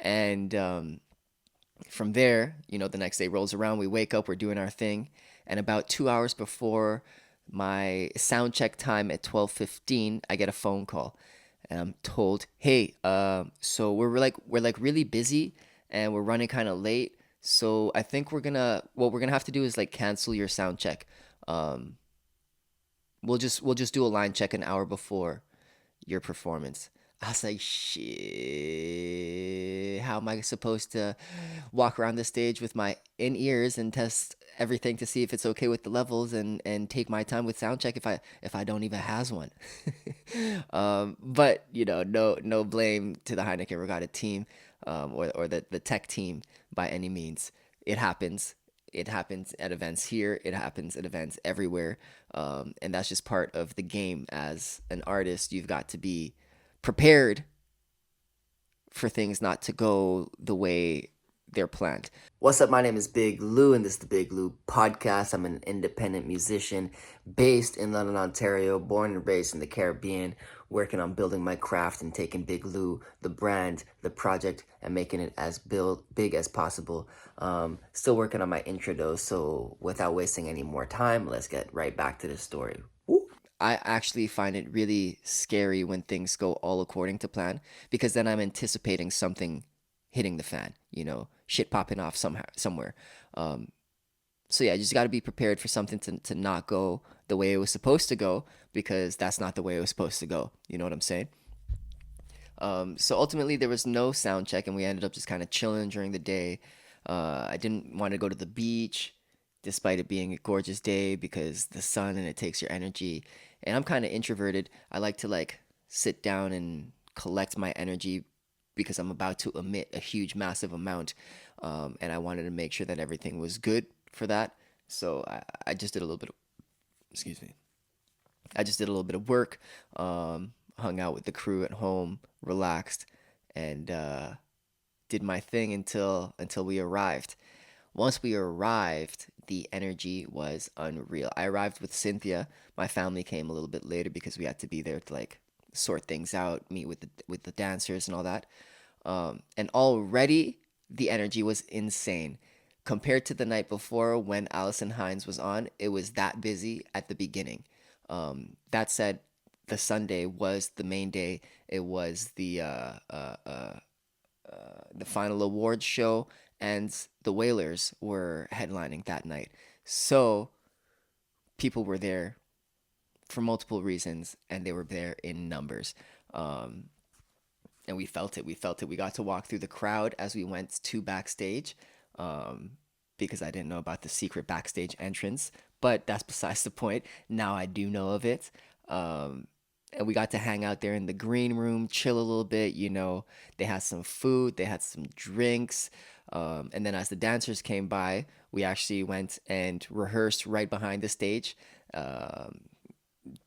And from there, the next day rolls around, we wake up, we're doing our thing, and about 2 hours before my sound check time at 12:15, I get a phone call, and I'm told, "Hey, so we're like really busy, and we're running kind of late. So I think what we're gonna have to do is like cancel your sound check. Um, we'll just do a line check an hour before your performance." I was like, shit, how am I supposed to walk around the stage with my in ears and test everything to see if it's okay with the levels and take my time with sound check if I don't even has one? But no blame to the Heineken Regatta team, or the tech team by any means. It happens. It happens at events here. It happens at events everywhere, and that's just part of the game. As an artist, you've got to be prepared for things not to go the way they're planned. What's up? My name is Big Lou, and this is the Big Lou Podcast. I'm an independent musician based in London, Ontario, born and raised in the Caribbean, working on building my craft and taking Big Lou, the brand, the project, and making it as big as possible. Still working on my intro, though, so without wasting any more time, let's get right back to the story. I actually find it really scary when things go all according to plan, because then I'm anticipating something hitting the fan, shit popping off somewhere. Um, so yeah, you just got to be prepared for something to not go the way it was supposed to go, because that's not the way it was supposed to go. You know what I'm saying? So ultimately, there was no sound check, and we ended up just kind of chilling during the day. I didn't want to go to the beach, despite it being a gorgeous day, because the sun and it takes your energy. And I'm kind of introverted. I like to like sit down and collect my energy because I'm about to emit a huge, massive amount, and I wanted to make sure that everything was good for that. So I just did a little bit of, excuse me. I just did a little bit of work, hung out with the crew at home, relaxed, and did my thing until we arrived. Once we arrived, the energy was unreal. I arrived with Cynthia. My family came a little bit later because we had to be there to like sort things out, meet with the dancers and all that. And already the energy was insane. Compared to the night before when Allison Hines was on, it was that busy at the beginning. That said, the Sunday was the main day. It was the final awards show, and the Whalers were headlining that night. So people were there for multiple reasons, and they were there in numbers. Um, and we felt it. We felt it. We got to walk through the crowd as we went to backstage, um, because I didn't know about the secret backstage entrance. But that's besides the point. Now I do know of it. Um, and we got to hang out there in the green room, chill a little bit. They had some food, they had some drinks. And then as the dancers came by, we actually went and rehearsed right behind the stage. Um,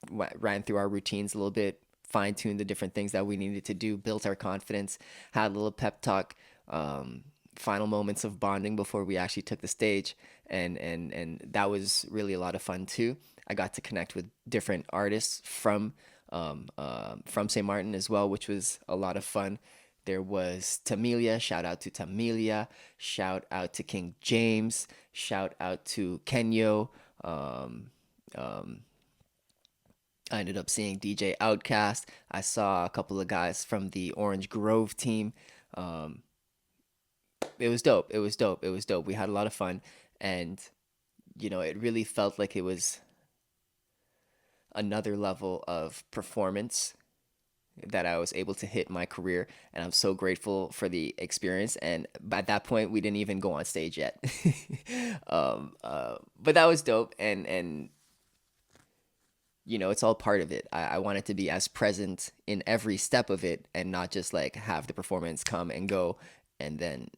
ran through our routines a little bit, fine tuned the different things that we needed to do, built our confidence, had a little pep talk, final moments of bonding before we actually took the stage, and that was really a lot of fun too. I got to connect with different artists from St. Martin as well, which was a lot of fun. There was Tamelia, shout out to Tamelia, shout out to King James, shout out to Kenyo. Um, um, I ended up seeing DJ Outcast. I saw a couple of guys from the Orange Grove team. Um, it was dope. It was dope. It was dope. We had a lot of fun, and it really felt like it was another level of performance that I was able to hit my career, and I'm so grateful for the experience. And at that point, we didn't even go on stage yet. But that was dope, and it's all part of it. I wanted to be as present in every step of it, and not just like have the performance come and go, and then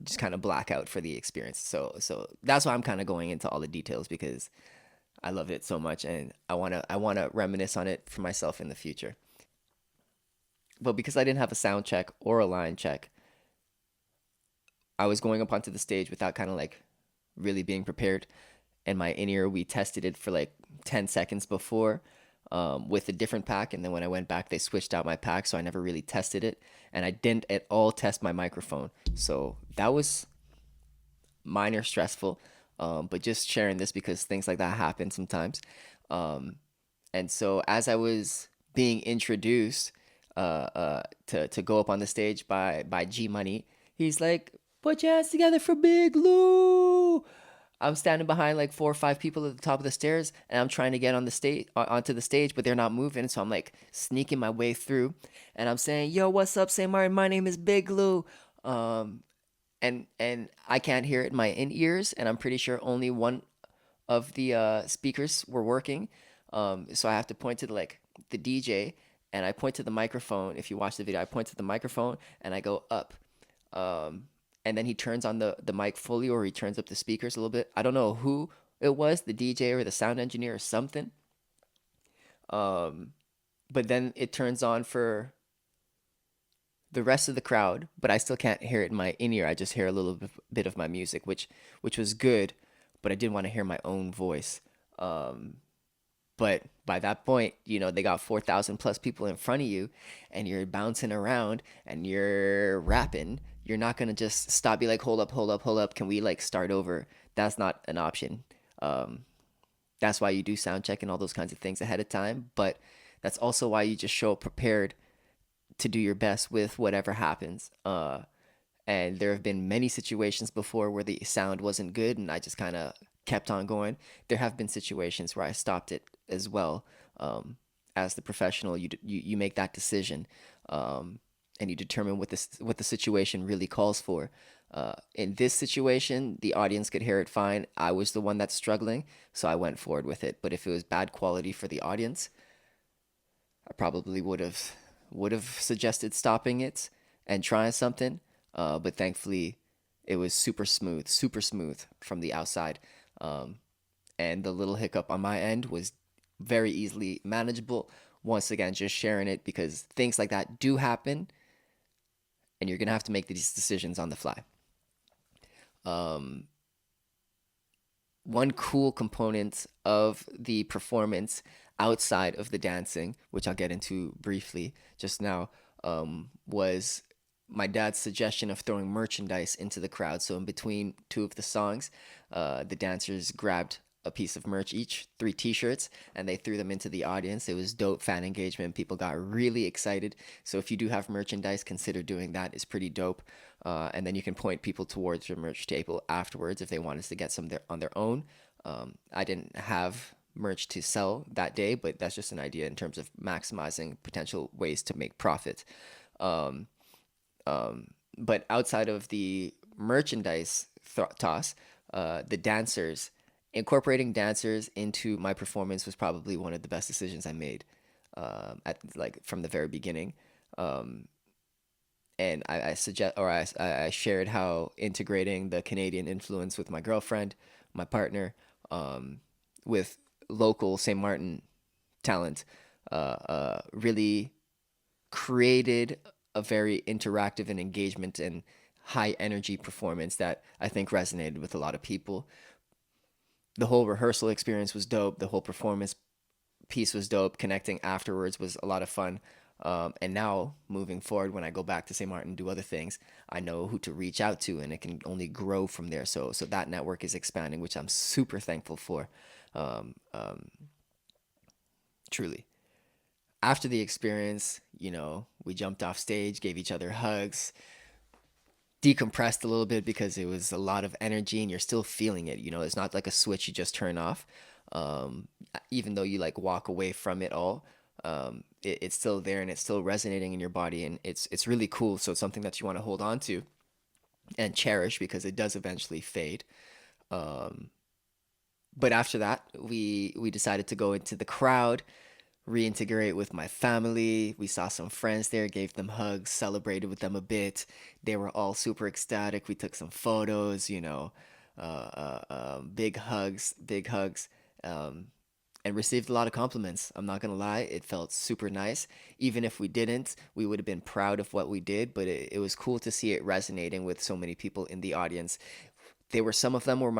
just kind of black out for the experience. So that's why I'm kind of going into all the details, because I loved it so much, and I wanna reminisce on it for myself in the future. But because I didn't have a sound check or a line check, I was going up onto the stage without kind of like really being prepared. And my in ear, we tested it for like 10 seconds before. with a different pack, and then when I went back, they switched out my pack, so I never really tested it, and I didn't at all test my microphone. So that was minor stressful, but just sharing this because things like that happen sometimes. Um, and so as I was being introduced to go up on the stage by G Money, he's like, "Put your hands together for Big Lou." I'm standing behind like four or five people at the top of the stairs, and I'm trying to get on the stage onto the stage, but they're not moving. So I'm like sneaking my way through, and I'm saying, "Yo, what's up, St. Martin? My name is Big Lou." Um, and I can't hear it in my in ears, and I'm pretty sure only one of the speakers were working. So I have to point to the DJ, and I point to the microphone. If you watch the video, I point to the microphone and I go up. Um, and then he turns on the mic fully, or he turns up the speakers a little bit. I don't know who it was, the DJ or the sound engineer or something. Um, but then it turns on for the rest of the crowd, but I still can't hear it in my in ear. I just hear a little bit of my music, which was good, but I didn't want to hear my own voice. Um, but by that point, they got 4,000 plus people in front of you, and you're bouncing around and you're rapping. You're not gonna just stop, be like, hold up, hold up, hold up. Can we like start over? That's not an option. Um, that's why you do sound check and all those kinds of things ahead of time. But that's also why you just show up prepared to do your best with whatever happens. And there have been many situations before where the sound wasn't good and I just kind of kept on going. There have been situations where I stopped it as well. As the professional, you make that decision, and you determine what the situation really calls for. In this situation, the audience could hear it fine. I was the one that's struggling, so I went forward with it. But if it was bad quality for the audience, I probably would have suggested stopping it and trying something. But thankfully, it was super smooth from the outside. Um, and the little hiccup on my end was very easily manageable. Once again, just sharing it because things like that do happen, and you're gonna have to make these decisions on the fly. Um, One cool component of the performance outside of the dancing, which I'll get into briefly just now, was my dad's suggestion of throwing merchandise into the crowd. So in between two of the songs, the dancers grabbed a piece of merch each, three T-shirts, and they threw them into the audience. It was dope fan engagement. People got really excited. So if you do have merchandise, consider doing that. It's pretty dope. And then you can point people towards your merch table afterwards if they wanted to get some there on their own. I didn't have merch to sell that day, but that's just an idea in terms of maximizing potential ways to make profit. Um, but outside of the merchandise toss, the dancers, incorporating dancers into my performance was probably one of the best decisions I made, at like from the very beginning. Um, and I suggest, or I shared how integrating the Canadian influence with my girlfriend, my partner, um, with local St. Martin talent, really created a very interactive and engagement and high energy performance that I think resonated with a lot of people. The whole rehearsal experience was dope. The whole performance piece was dope. Connecting afterwards was a lot of fun. And now moving forward, when I go back to St. Martin and do other things, I know who to reach out to, and it can only grow from there. So that network is expanding, which I'm super thankful for. Um, um, Truly. After the experience, we jumped off stage, gave each other hugs, decompressed a little bit because it was a lot of energy and you're still feeling it. It's not like a switch you just turn off. Um, Even though you like walk away from it all, it's still there and it's still resonating in your body, and it's really cool. So it's something that you want to hold on to and cherish because it does eventually fade. Um, but after that, we decided to go into the crowd, reintegrate with my family. We saw some friends there, gave them hugs, celebrated with them a bit. They were all super ecstatic. We took some photos, big hugs, big hugs, um, and received a lot of compliments. I'm not gonna lie, it felt super nice. Even if we didn't, we would have been proud of what we did, but it was cool to see it resonating with so many people in the audience. They were, some of them were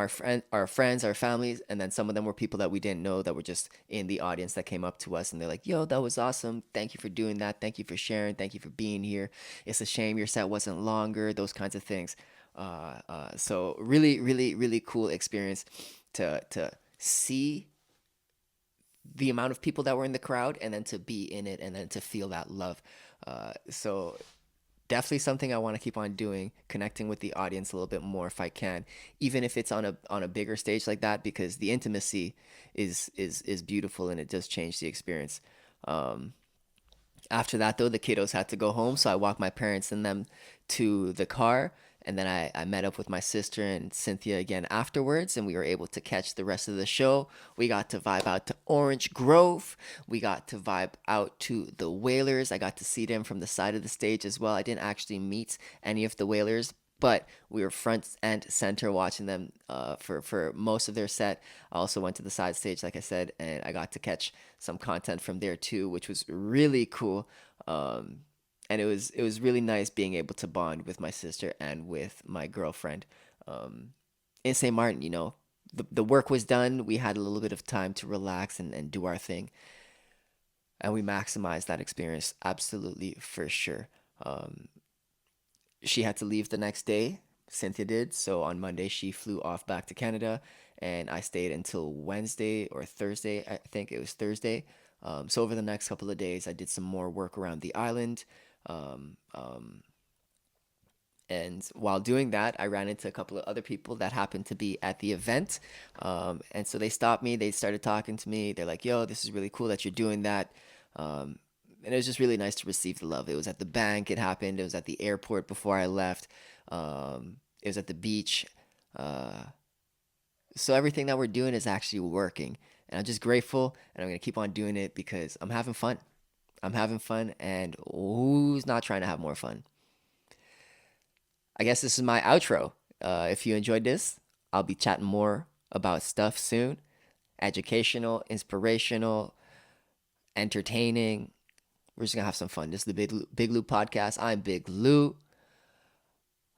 our friends, our families, and then some of them were people that we didn't know that were just in the audience that came up to us and they're like, "Yo, that was awesome. Thank you for doing that. Thank you for sharing. Thank you for being here. It's a shame your set wasn't longer." Those kinds of things. So really, really, really cool experience to see the amount of people that were in the crowd and then to be in it and then to feel that love. So definitely something I want to keep on doing, connecting with the audience a little bit more if I can, even if it's on a bigger stage like that, because the intimacy is beautiful and it does change the experience. Um, After that, though, the kiddos had to go home, so I walked my parents and them to the car. And then I met up with my sister and Cynthia again afterwards, and we were able to catch the rest of the show. We got to vibe out to Orange Grove. We got to vibe out to the Whalers. I got to see them from the side of the stage as well. I didn't actually meet any of the Whalers, but we were front and center watching them for most of their set. I also went to the side stage, like I said, and I got to catch some content from there too, which was really cool. Um, and it was really nice being able to bond with my sister and with my girlfriend in St. Martin. The work was done. We had a little bit of time to relax and do our thing, and we maximized that experience absolutely for sure. Um, she had to leave the next day. Cynthia did. So on Monday, she flew off back to Canada, and I stayed until Wednesday or Thursday. I think it was Thursday. So over the next couple of days, I did some more work around the island. Um, um, and while doing that, I ran into a couple of other people that happened to be at the event. And so they stopped me. They started talking to me. They're like, "Yo, this is really cool that you're doing that." Um, and it was just really nice to receive the love. It was at the bank. It happened. It was at the airport before I left. It was at the beach. Uh, so everything that we're doing is actually working. And I'm just grateful. And I'm going to keep on doing it because I'm having fun. I'm having fun. And who's not trying to have more fun? I guess this is my outro. If you enjoyed this, I'll be chatting more about stuff soon. Educational, inspirational, entertaining. We're just gonna have some fun. This is the Big Lou podcast. I'm Big Lou.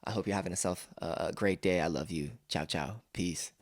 I hope you're having yourself a great day. I love you. Ciao, ciao. Peace.